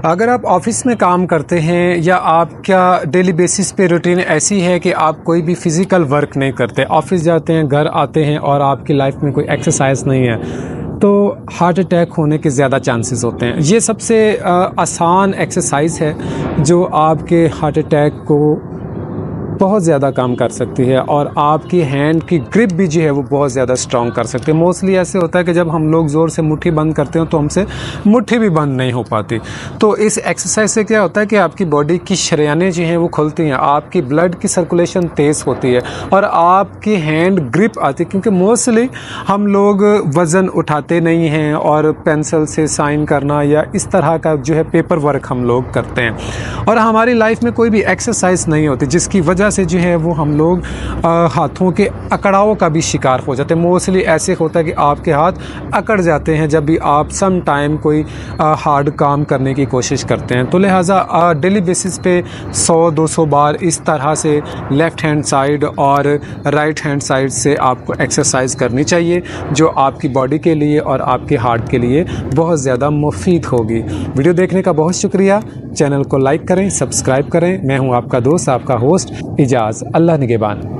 अगर आप ऑफिस में काम करते हैं या आपका डेली बेसिस पे रूटीन ऐसी है कि आप कोई भी फिज़िकल वर्क नहीं करते, ऑफिस जाते हैं, घर आते हैं और आपकी लाइफ में कोई एक्सरसाइज नहीं है, तो हार्ट अटैक होने के ज़्यादा चांसेस होते हैं। ये सबसे आसान एक्सरसाइज है जो आपके हार्ट अटैक को बहुत ज़्यादा कम कर सकती है और आपकी हैंड की ग्रिप भी जो है वो बहुत ज़्यादा स्ट्रॉन्ग कर सकती है। मोस्टली ऐसे होता है कि जब हम लोग ज़ोर से मुट्ठी बंद करते हैं तो हमसे मुट्ठी भी बंद नहीं हो पाती। तो इस एक्सरसाइज से क्या होता है कि आपकी बॉडी की शरेयानें जो हैं वो खुलती हैं, आपकी ब्लड की सर्कुलेशन तेज़ होती है और आपकी हैंड ग्रिप आती है। क्योंकि मोस्टली हम लोग वज़न उठाते नहीं हैं और पेंसिल से साइन करना या इस तरह का जो है पेपर वर्क हम लोग करते हैं और हमारी लाइफ में कोई भी एक्सरसाइज नहीं होती, जिसकी वजह से जो है वो हम लोग हाथों के अकड़ाव का भी शिकार हो जाते हैं। मोस्टली ऐसे होता है कि आपके हाथ अकड़ जाते हैं जब भी आप सम टाइम कोई हार्ड काम करने की कोशिश करते हैं। तो लिहाजा डेली बेसिस पे 100-200 बार इस तरह से लेफ़्ट हैंड साइड और राइट हैंड साइड से आपको एक्सरसाइज करनी चाहिए, जो आपकी बॉडी के लिए और आपके हार्ट के लिए बहुत ज़्यादा मुफीद होगी। वीडियो देखने का बहुत शुक्रिया। चैनल को लाइक करें, सब्सक्राइब करें। मैं हूं आपका दोस्त, आपका होस्ट इजाज़। अल्लाह निगहबान।